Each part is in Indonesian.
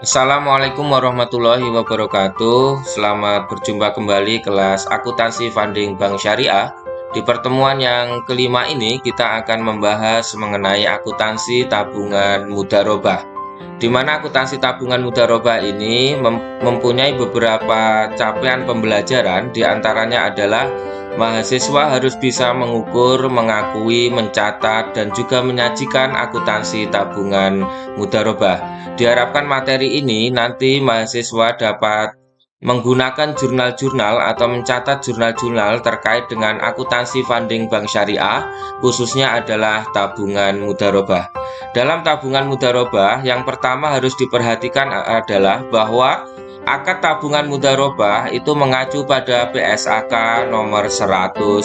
Assalamualaikum warahmatullahi wabarakatuh. Selamat berjumpa kembali kelas akuntansi funding bank syariah. Di pertemuan yang kelima ini kita akan membahas mengenai akuntansi tabungan mudharabah. Di mana akuntansi tabungan mudharabah ini mempunyai beberapa capaian pembelajaran, diantaranya adalah mahasiswa harus bisa mengukur, mengakui, mencatat, dan juga menyajikan akuntansi tabungan mudharabah. Diharapkan materi ini nanti mahasiswa dapat menggunakan jurnal-jurnal atau mencatat jurnal-jurnal terkait dengan akuntansi funding bank syariah, khususnya adalah tabungan mudharabah. Dalam tabungan mudharabah, yang pertama harus diperhatikan adalah bahwa akad tabungan mudharabah itu mengacu pada PSAK nomor 105.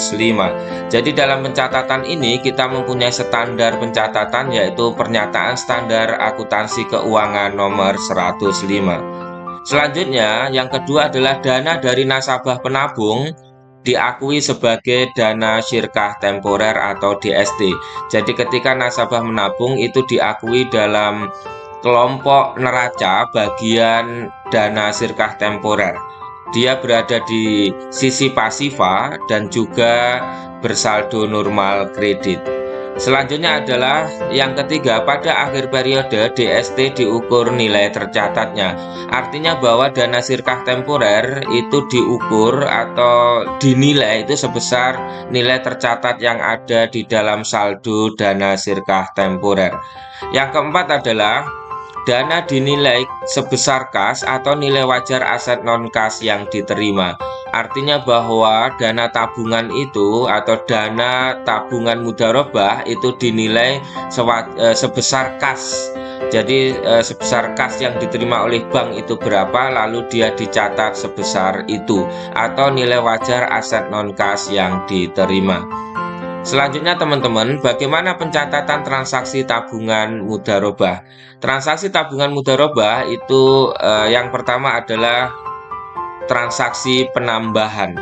Jadi dalam pencatatan ini kita mempunyai standar pencatatan, yaitu Pernyataan Standar Akuntansi Keuangan nomor 105. Selanjutnya, yang kedua adalah dana dari nasabah penabung diakui sebagai dana syirkah temporer atau DST. Jadi ketika nasabah menabung itu diakui dalam kelompok neraca bagian dana syirkah temporer. Dia berada di sisi pasifa dan juga bersaldo normal kredit. Selanjutnya adalah yang ketiga, pada akhir periode DST diukur nilai tercatatnya. Artinya bahwa dana syirkah temporer itu diukur atau dinilai itu sebesar nilai tercatat yang ada di dalam saldo dana syirkah temporer. Yang keempat adalah dana dinilai sebesar kas atau nilai wajar aset non-kas yang diterima. Artinya bahwa dana tabungan itu atau dana tabungan mudharabah itu dinilai sebesar kas. Jadi sebesar kas yang diterima oleh bank itu berapa, lalu dia dicatat sebesar itu, atau nilai wajar aset non-kas yang diterima. Selanjutnya teman-teman, bagaimana pencatatan transaksi tabungan mudharabah? Transaksi tabungan mudharabah itu yang pertama adalah transaksi penambahan.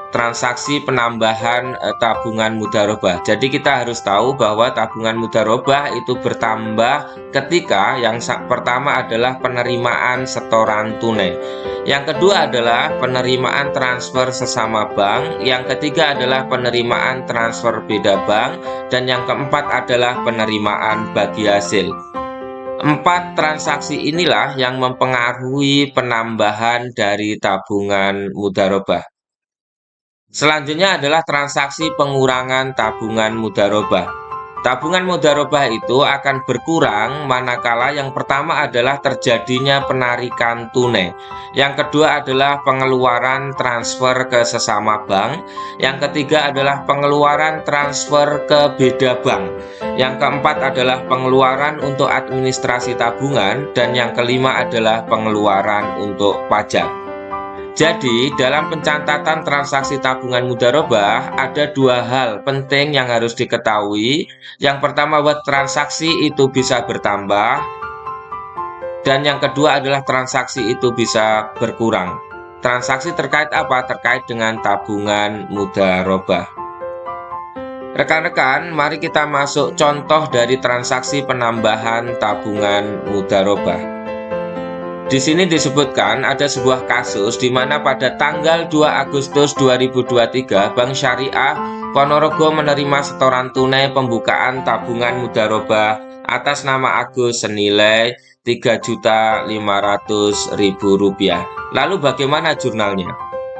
Transaksi penambahan tabungan mudharabah. Jadi kita harus tahu bahwa tabungan mudharabah itu bertambah ketika yang pertama adalah penerimaan setoran tunai. Yang kedua adalah penerimaan transfer sesama bank. Yang ketiga adalah penerimaan transfer beda bank. Dan yang keempat adalah penerimaan bagi hasil. Empat transaksi inilah yang mempengaruhi penambahan dari tabungan mudharabah. Selanjutnya adalah transaksi pengurangan tabungan mudharabah. Tabungan mudharabah itu akan berkurang manakala yang pertama adalah terjadinya penarikan tunai. Yang kedua adalah pengeluaran transfer ke sesama bank. Yang ketiga adalah pengeluaran transfer ke beda bank. Yang keempat adalah pengeluaran untuk administrasi tabungan. Dan yang kelima adalah pengeluaran untuk pajak. Jadi, dalam pencatatan transaksi tabungan mudharabah ada dua hal penting yang harus diketahui. Yang pertama, bahwa transaksi itu bisa bertambah, dan yang kedua adalah transaksi itu bisa berkurang. Transaksi terkait apa? Terkait dengan tabungan mudharabah. Rekan-rekan, mari kita masuk contoh dari transaksi penambahan tabungan mudharabah. Di sini disebutkan ada sebuah kasus di mana pada tanggal 2 Agustus 2023 Bank Syariah Ponorogo menerima setoran tunai pembukaan tabungan mudharabah atas nama Agus senilai Rp3.500.000. Lalu bagaimana jurnalnya?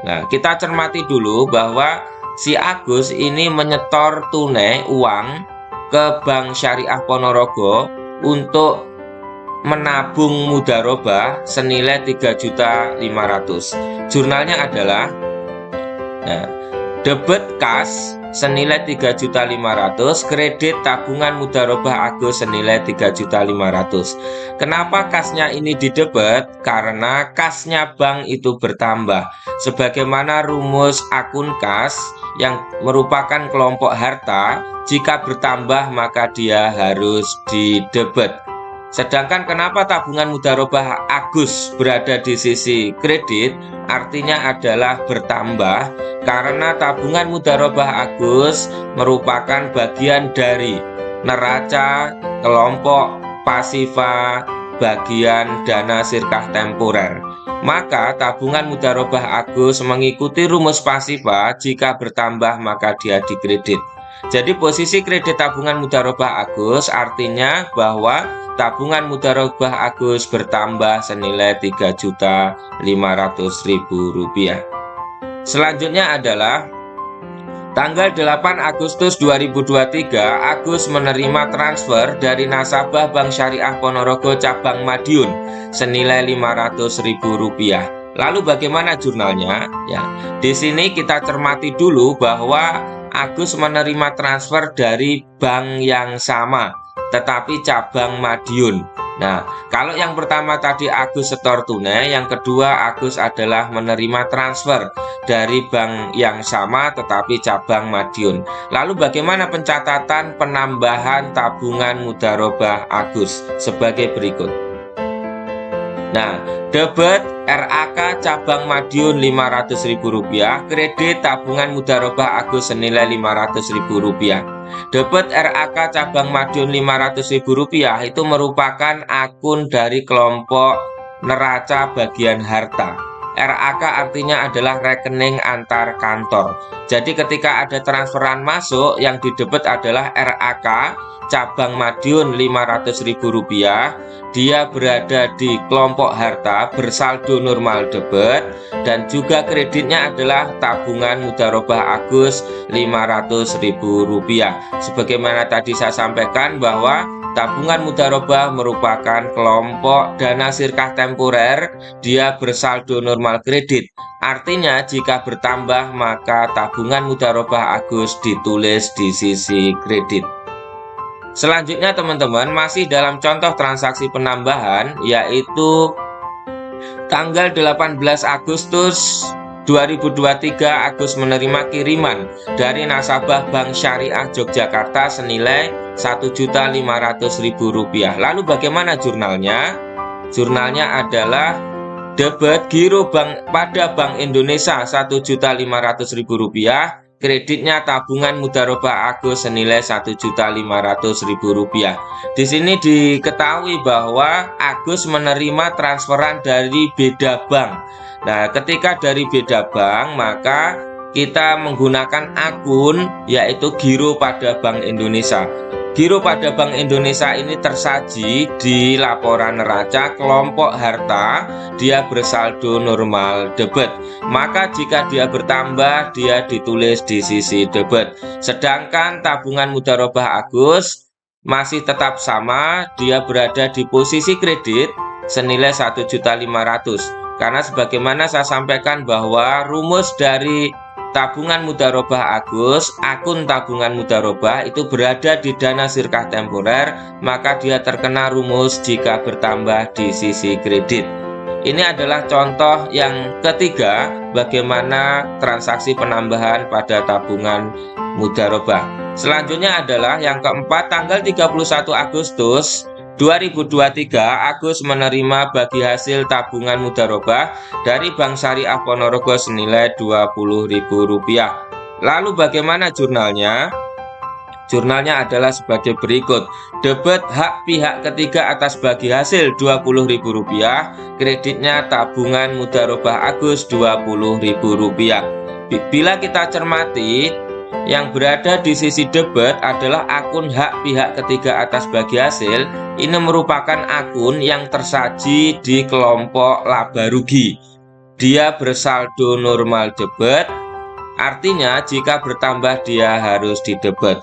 Nah, kita cermati dulu bahwa si Agus ini menyetor tunai uang ke Bank Syariah Ponorogo untuk menabung mudharabah senilai Rp3.500.000. Jurnalnya adalah debit kas senilai Rp3.500.000, kredit tabungan mudharabah Agus senilai Rp3.500.000. Kenapa kasnya ini didebet? Karena kasnya bank itu bertambah. Sebagaimana rumus akun kas yang merupakan kelompok harta, jika bertambah maka dia harus didebet. Sedangkan kenapa tabungan mudharabah Agus berada di sisi kredit? Artinya adalah bertambah karena tabungan mudharabah Agus merupakan bagian dari neraca kelompok pasifa bagian dana sirkah temporer. Maka tabungan mudharabah Agus mengikuti rumus pasifa, jika bertambah maka dia dikredit. Jadi posisi kredit tabungan mudharabah Agus artinya bahwa tabungan mudharabah Agus bertambah senilai Rp3.500.000. Selanjutnya adalah tanggal 8 Agustus 2023, Agus menerima transfer dari nasabah Bank Syariah Ponorogo cabang Madiun senilai Rp500.000. Lalu bagaimana jurnalnya? Ya, di sini kita cermati dulu bahwa Agus menerima transfer dari bank yang sama, tetapi cabang Madiun. Nah, kalau yang pertama tadi Agus setor tunai, yang kedua Agus adalah menerima transfer dari bank yang sama tetapi cabang Madiun. Lalu bagaimana pencatatan penambahan tabungan mudharabah Agus? Sebagai berikut. Nah, debit RAK cabang Madiun Rp500.000, kredit tabungan mudharabah Agus senilai Rp500.000. Debit RAK cabang Madiun Rp500.000 itu merupakan akun dari kelompok neraca bagian harta. RAK artinya adalah rekening antar kantor. Jadi ketika ada transferan masuk, yang didebet adalah RAK cabang Madiun Rp500.000, dia berada di kelompok harta bersaldo normal debit, dan juga kreditnya adalah tabungan mudharabah Agus Rp500.000. Sebagaimana tadi saya sampaikan bahwa tabungan mudharabah merupakan kelompok dana sirkah temporer, dia bersaldo normal kredit. Artinya jika bertambah maka tabungan mudharabah Agus ditulis di sisi kredit. Selanjutnya teman-teman, masih dalam contoh transaksi penambahan, yaitu tanggal 18 Agustus 2023, Agus menerima kiriman dari nasabah Bank Syariah Yogyakarta senilai Rp1.500.000. Lalu bagaimana jurnalnya? Jurnalnya adalah debit giro bank pada Bank Indonesia Rp1.500.000, kreditnya tabungan mudharabah Agus senilai Rp1.500.000. Di sini diketahui bahwa Agus menerima transferan dari beda bank. Nah, ketika dari beda bank, maka kita menggunakan akun yaitu giro pada Bank Indonesia. Giro pada Bank Indonesia ini tersaji di laporan neraca kelompok harta, dia bersaldo normal debit. Maka jika dia bertambah, dia ditulis di sisi debit. Sedangkan tabungan mudharabah Agus masih tetap sama, dia berada di posisi kredit senilai Rp1.500.000. Karena sebagaimana saya sampaikan bahwa rumus dari tabungan mudharabah Agus, akun tabungan mudharabah itu berada di dana sirkah temporer, maka dia terkena rumus jika bertambah di sisi kredit. Ini adalah contoh yang ketiga bagaimana transaksi penambahan pada tabungan mudharabah. Selanjutnya adalah yang keempat, tanggal 31 Agustus 2023, Agus menerima bagi hasil tabungan mudharabah dari Bank Syariah Ponorogo senilai Rp20.000. Lalu bagaimana jurnalnya? Jurnalnya adalah sebagai berikut. Debit hak pihak ketiga atas bagi hasil Rp20.000, kreditnya tabungan mudharabah Agus Rp20.000. Bila kita cermati, yang berada di sisi debit adalah akun hak pihak ketiga atas bagi hasil. Ini merupakan akun yang tersaji di kelompok laba rugi. Dia bersaldo normal debit, artinya jika bertambah dia harus didebit.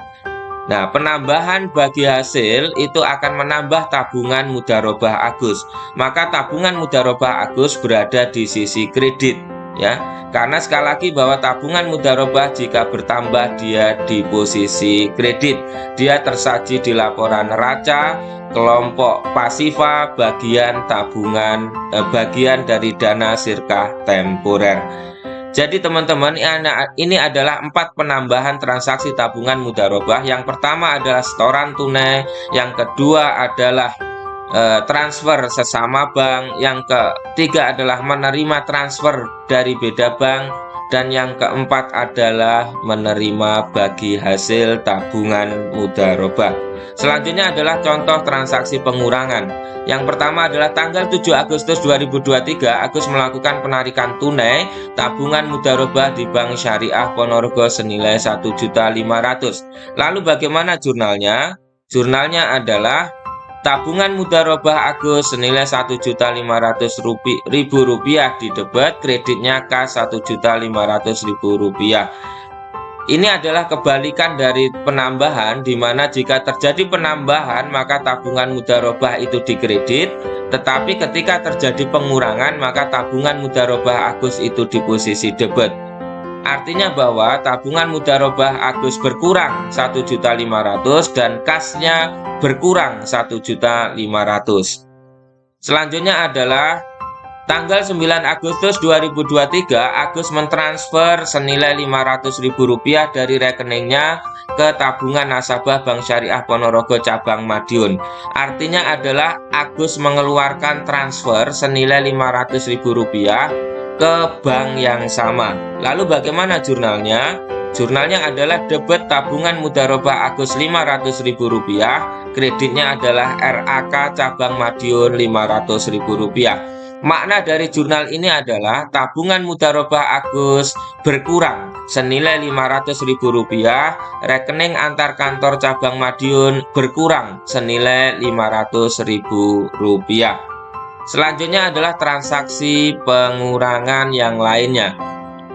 Nah, penambahan bagi hasil itu akan menambah tabungan mudharabah Agus. Maka tabungan mudharabah Agus berada di sisi kredit, ya. Karena sekali lagi bahwa tabungan mudharabah jika bertambah dia di posisi kredit. Dia tersaji di laporan neraca kelompok pasifa bagian tabungan bagian dari dana sirkah temporer. Jadi teman-teman, ini adalah 4 penambahan transaksi tabungan mudharabah. Yang pertama adalah setoran tunai, yang kedua adalah transfer sesama bank, yang ketiga adalah menerima transfer dari beda bank, Dan yang keempat adalah menerima bagi hasil tabungan mudharabah. Selanjutnya adalah contoh transaksi pengurangan. Yang pertama adalah tanggal 7 Agustus 2023, Agus melakukan penarikan tunai tabungan mudharabah di Bank Syariah Ponorogo senilai 1.500.000. Lalu bagaimana jurnalnya? Jurnalnya adalah tabungan mudharabah Agus senilai Rp1.500.000 didebet, kreditnya kas Rp1.500.000. Ini adalah kebalikan dari penambahan, di mana jika terjadi penambahan maka tabungan mudharabah itu dikredit, tetapi ketika terjadi pengurangan maka tabungan mudharabah Agus itu di posisi debit. Artinya bahwa tabungan mudharabah Agus berkurang 1.500.000 dan kasnya berkurang 1.500.000. Selanjutnya adalah tanggal 9 Agustus 2023, Agus mentransfer senilai Rp500.000 dari rekeningnya ke tabungan nasabah Bank Syariah Ponorogo cabang Madiun. Artinya adalah Agus mengeluarkan transfer senilai Rp500.000 ke bank yang sama. Lalu bagaimana jurnalnya? Jurnalnya adalah debit tabungan mudharabah Agus Rp500.000, kreditnya adalah RAK cabang Madiun Rp500.000. Makna dari jurnal ini adalah tabungan mudharabah Agus berkurang senilai Rp500.000, rekening antar kantor cabang Madiun berkurang senilai Rp500.000. Selanjutnya adalah transaksi pengurangan yang lainnya,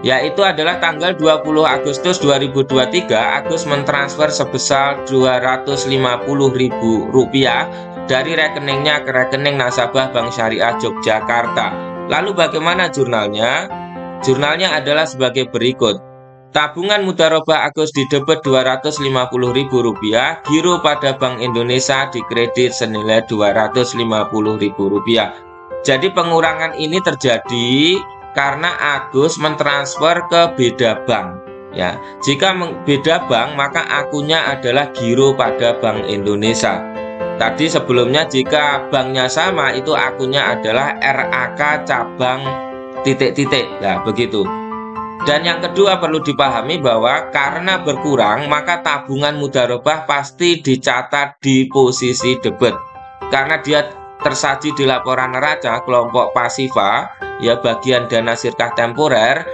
yaitu adalah tanggal 20 Agustus 2023, Agus mentransfer sebesar Rp250.000 dari rekeningnya ke rekening nasabah Bank Syariah Yogyakarta. Lalu bagaimana jurnalnya? Jurnalnya adalah sebagai berikut. Tabungan mudharabah Agus didebet Rp250.000, giro pada Bank Indonesia dikredit senilai Rp250.000. Jadi pengurangan ini terjadi karena Agus mentransfer ke beda bank. Ya, jika beda bank maka akunnya adalah giro pada Bank Indonesia. Tadi sebelumnya jika banknya sama itu akunnya adalah RAK cabang titik-titik. Nah, begitu. Dan yang kedua perlu dipahami bahwa karena berkurang maka tabungan mudharabah pasti dicatat di posisi debit. Karena dia tersaji di laporan neraca kelompok pasifa, ya bagian dana sirkah temporer,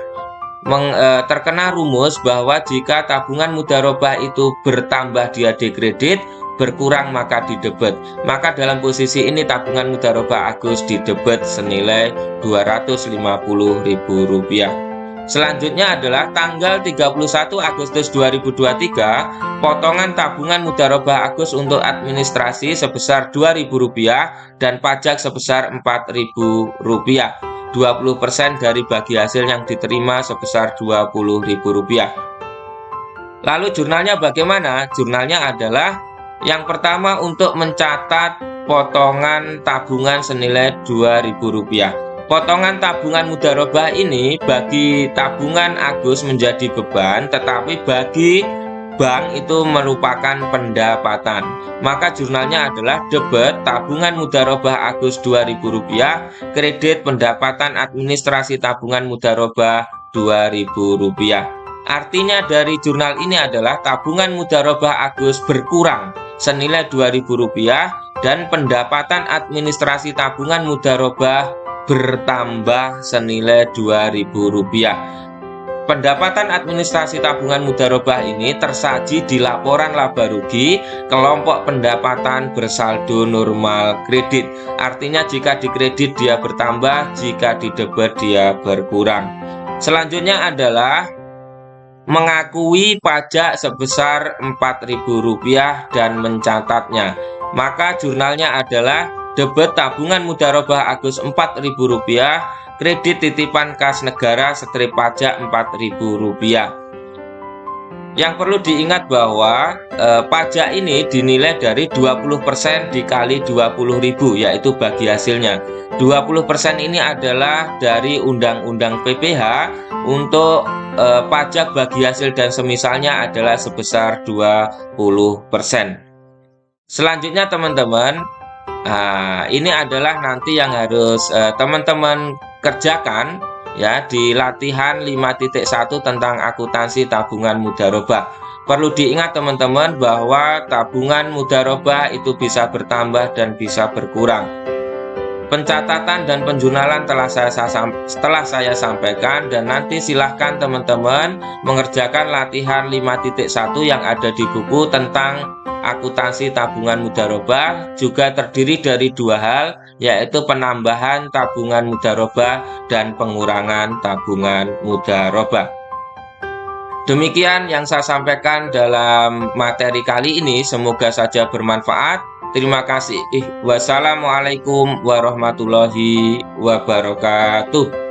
terkena rumus bahwa jika tabungan mudharabah itu bertambah dia dikredit, berkurang maka didebet. Maka dalam posisi ini tabungan mudharabah Agus didebet senilai Rp250.000. Selanjutnya adalah tanggal 31 Agustus 2023, potongan tabungan mudharabah Agus untuk administrasi sebesar Rp2.000 dan pajak sebesar Rp4.000. 20% dari bagi hasil yang diterima sebesar Rp20.000. Lalu jurnalnya bagaimana? Jurnalnya adalah yang pertama untuk mencatat potongan tabungan senilai Rp2.000. Potongan tabungan mudharabah ini bagi tabungan Agus menjadi beban, tetapi bagi bank itu merupakan pendapatan. Maka jurnalnya adalah debit tabungan mudharabah Agus Rp2.000, kredit pendapatan administrasi tabungan mudharabah Rp2.000. Artinya dari jurnal ini adalah tabungan mudharabah Agus berkurang senilai Rp2.000 dan pendapatan administrasi tabungan mudharabah bertambah senilai Rp2.000. Pendapatan administrasi tabungan mudharabah ini tersaji di laporan laba rugi kelompok pendapatan bersaldo normal kredit. Artinya jika dikredit dia bertambah, jika didebet dia berkurang. Selanjutnya adalah mengakui pajak sebesar Rp4.000 dan mencatatnya. Maka jurnalnya adalah debit tabungan mudharabah Agus Rp4.000, kredit titipan kas negara strip pajak Rp4.000. Yang perlu diingat bahwa pajak ini dinilai dari 20% dikali 20.000, yaitu bagi hasilnya. 20% ini adalah dari Undang-Undang PPh untuk pajak bagi hasil dan semisalnya adalah sebesar 20%. Selanjutnya teman-teman, ini adalah nanti yang harus teman-teman kerjakan, ya di latihan 5.1 tentang akuntansi tabungan mudharabah. Perlu diingat teman-teman bahwa tabungan mudharabah itu bisa bertambah dan bisa berkurang. Pencatatan dan penjurnalan telah saya sampaikan, dan nanti silahkan teman-teman mengerjakan latihan 5.1 yang ada di buku tentang akuntansi tabungan mudharabah. Juga terdiri dari dua hal, yaitu penambahan tabungan mudharabah dan pengurangan tabungan mudharabah. Demikian yang saya sampaikan dalam materi kali ini, semoga saja bermanfaat. Terima kasih. Wassalamualaikum warahmatullahi wabarakatuh.